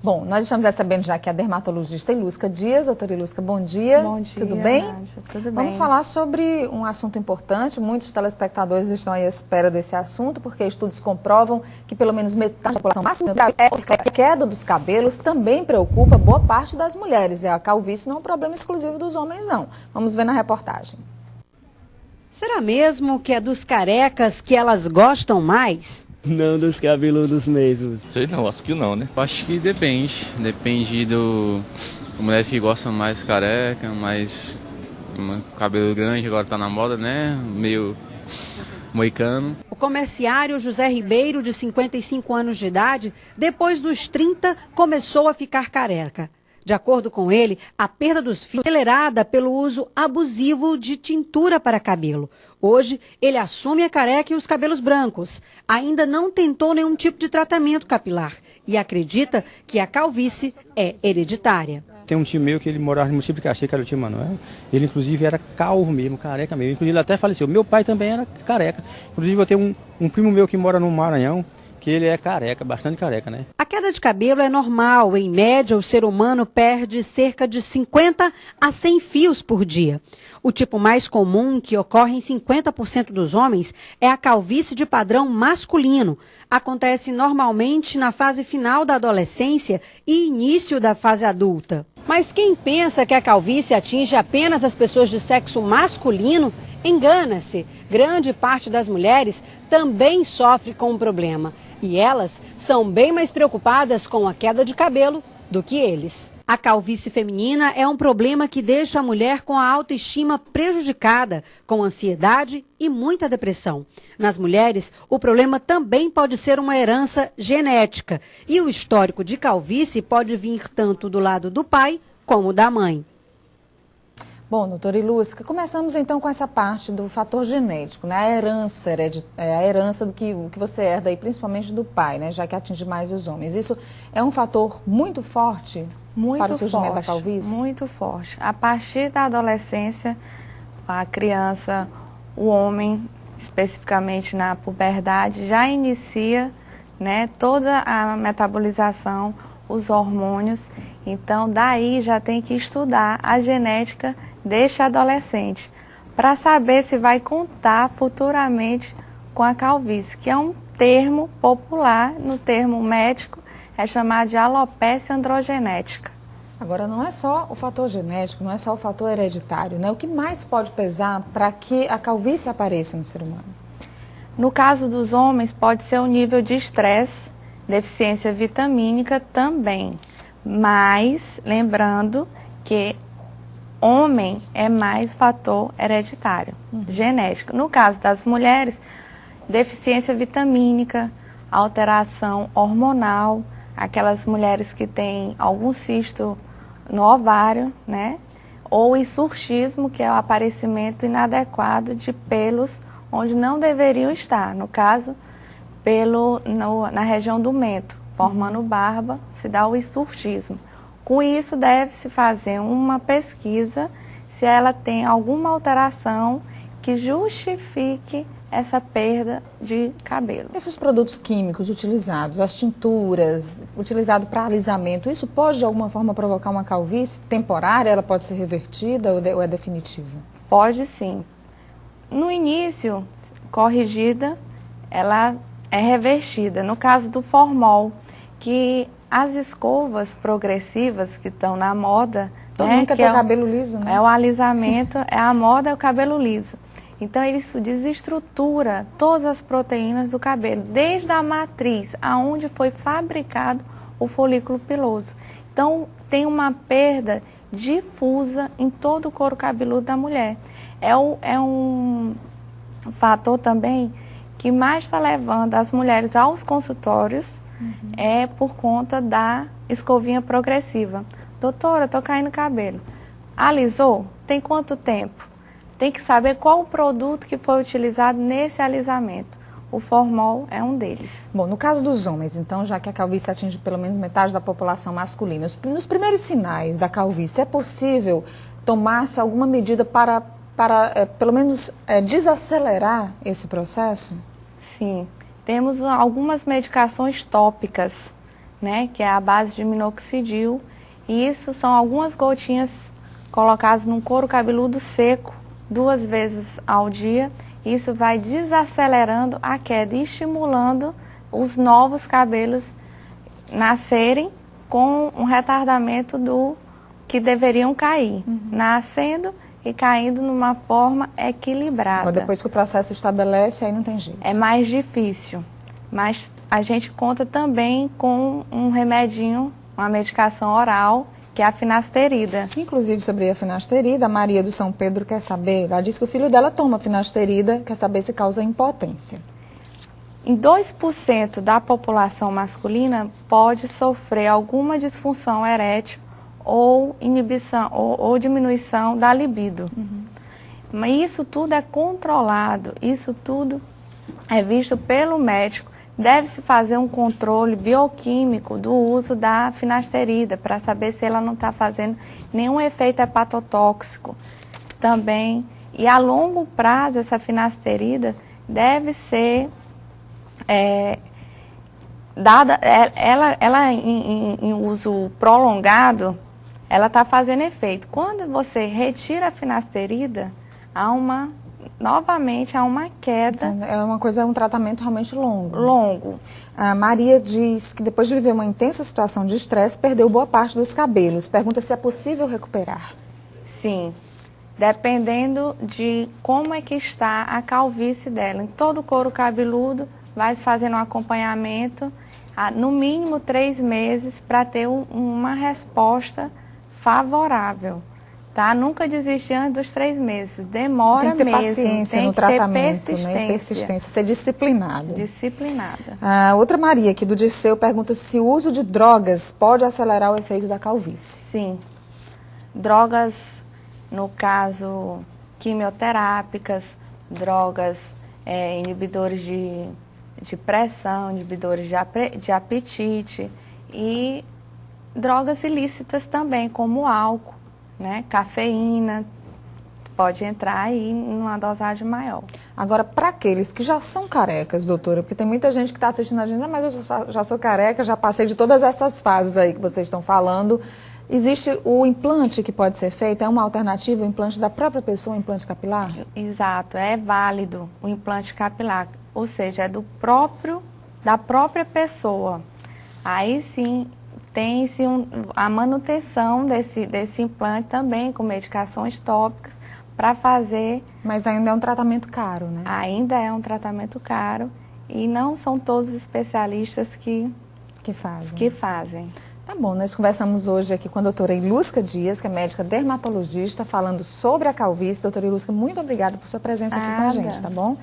Bom, nós estamos recebendo já aqui a dermatologista Ilusca Dias. Doutora Ilusca, bom dia. Bom dia, tudo bem? Nádia, tudo bem. Vamos falar sobre um assunto importante. Muitos telespectadores estão aí à espera desse assunto, porque estudos comprovam que pelo menos metade da população masculina, a queda dos cabelos também preocupa boa parte das mulheres. E a calvície não é um problema exclusivo dos homens, não. Vamos ver na reportagem. Será mesmo que é dos carecas que elas gostam mais? Não dos cabeludos mesmos. Sei não, acho que não, né? Acho que depende. Depende do... Mulheres que gostam mais careca, mais... cabelo grande, agora tá na moda, né? Meio moicano. O comerciário José Ribeiro, de 55 anos de idade, depois dos 30, começou a ficar careca. De acordo com ele, a perda dos fios é acelerada pelo uso abusivo de tintura para cabelo. Hoje, ele assume a careca e os cabelos brancos. Ainda não tentou nenhum tipo de tratamento capilar e acredita que a calvície é hereditária. Tem um tio meu que ele morava no município de Caxias, que era o tio Manuel. Ele, inclusive, era calvo mesmo, careca mesmo. Inclusive, ele até faleceu. Meu pai também era careca. Inclusive, eu tenho um primo meu que mora no Maranhão, que ele é careca, bastante careca, né? A queda de cabelo é normal. Em média, o ser humano perde cerca de 50 a 100 fios por dia. O tipo mais comum, que ocorre em 50% dos homens, é a calvície de padrão masculino. Acontece normalmente na fase final da adolescência e início da fase adulta. Mas quem pensa que a calvície atinge apenas as pessoas de sexo masculino, engana-se. Grande parte das mulheres também sofre com o problema. E elas são bem mais preocupadas com a queda de cabelo do que eles. A calvície feminina é um problema que deixa a mulher com a autoestima prejudicada, com ansiedade e muita depressão. Nas mulheres, o problema também pode ser uma herança genética. E o histórico de calvície pode vir tanto do lado do pai como da mãe. Bom, doutora Ilusca, começamos então com essa parte do fator genético, né? A herança do que você herda, aí, principalmente do pai, né? Já que atinge mais os homens. Isso é um fator muito forte para o surgimento da calvície? Muito forte. A partir da adolescência, a criança, o homem, especificamente na puberdade, já inicia, né, toda a metabolização, os hormônios. Então, daí já tem que estudar a genética deste adolescente, para saber se vai contar futuramente com a calvície, que é um termo popular, no termo médico, é chamado de alopécia androgenética. Agora, não é só o fator genético, não é só o fator hereditário, né? O que mais pode pesar para que a calvície apareça no ser humano? No caso dos homens, pode ser o nível de estresse, deficiência vitamínica também, mas lembrando que homem é mais fator hereditário, genético. No caso das mulheres, deficiência vitamínica, alteração hormonal, aquelas mulheres que têm algum cisto no ovário, né? Ou hirsutismo, que é o aparecimento inadequado de pelos onde não deveriam estar. No caso, na região do mento, formando barba, se dá o hirsutismo. Com isso, deve-se fazer uma pesquisa se ela tem alguma alteração que justifique essa perda de cabelo. Esses produtos químicos utilizados, as tinturas, utilizado para alisamento, isso pode de alguma forma provocar uma calvície temporária? Ela pode ser revertida ou é definitiva? Pode sim. No início, corrigida, ela é revertida. No caso do formol, que as escovas progressivas que estão na moda... Todo mundo quer ter o cabelo liso, né? É o alisamento, a moda é o cabelo liso. Então, isso desestrutura todas as proteínas do cabelo, desde a matriz, aonde foi fabricado o folículo piloso. Então, tem uma perda difusa em todo o couro cabeludo da mulher. É um fator também que mais está levando as mulheres aos consultórios, é por conta da escovinha progressiva. Doutora, estou caindo cabelo. Alisou? Tem quanto tempo? Tem que saber qual o produto que foi utilizado nesse alisamento. O formol é um deles. Bom, no caso dos homens, então, já que a calvície atinge pelo menos metade da população masculina, nos primeiros sinais da calvície, é possível tomar-se alguma medida para pelo menos, desacelerar esse processo? Sim. Temos algumas medicações tópicas, né, que é a base de minoxidil. E isso são algumas gotinhas colocadas num couro cabeludo seco 2 vezes ao dia. Isso vai desacelerando a queda e estimulando os novos cabelos nascerem com um retardamento do que deveriam cair, nascendo e caindo numa forma equilibrada. Agora, depois que o processo estabelece, aí não tem jeito. É mais difícil, mas a gente conta também com um remedinho, uma medicação oral, que é a finasterida. Inclusive, sobre a finasterida, a Maria do São Pedro quer saber, ela diz que o filho dela toma finasterida, quer saber se causa impotência. Em 2% da população masculina pode sofrer alguma disfunção erétil ou inibição ou diminuição da libido. Mas isso tudo é controlado, isso tudo é visto pelo médico. Deve-se fazer um controle bioquímico do uso da finasterida para saber se ela não está fazendo nenhum efeito hepatotóxico também. E a longo prazo, essa finasterida deve ser dada, ela em uso prolongado, ela está fazendo efeito. Quando você retira a finasterida, novamente há uma queda. É um tratamento realmente longo. Longo. A Maria diz que depois de viver uma intensa situação de estresse, perdeu boa parte dos cabelos. Pergunta se é possível recuperar. Sim, dependendo de como é que está a calvície dela. Em todo o couro cabeludo, vai se fazendo um acompanhamento, no mínimo 3 meses, para ter uma resposta favorável. Tá? Nunca desistir antes dos 3 meses. Demora mesmo. Tem que ter paciência no tratamento, persistência. né? Persistência, ser disciplinado. Disciplinada. A outra Maria, aqui do Dirceu, pergunta se o uso de drogas pode acelerar o efeito da calvície. Sim. Drogas, no caso, quimioterápicas, drogas inibidores de pressão, inibidores de apetite e drogas ilícitas também, como álcool, né? Cafeína, pode entrar aí numa dosagem maior. Agora, para aqueles que já são carecas, doutora, porque tem muita gente que está assistindo a gente, mas eu já sou careca, já passei de todas essas fases aí que vocês estão falando. Existe o implante que pode ser feito? É uma alternativa, o implante da própria pessoa, o implante capilar? Exato, é válido o implante capilar, ou seja, é da própria pessoa. Aí sim, tem-se a manutenção desse implante também com medicações tópicas para fazer. Mas ainda é um tratamento caro, né? Ainda é um tratamento caro e não são todos os especialistas que fazem. Tá bom, nós conversamos hoje aqui com a doutora Ilusca Dias, que é médica dermatologista, falando sobre a calvície. Doutora Ilusca, muito obrigada por sua presença aqui com a gente, tá bom?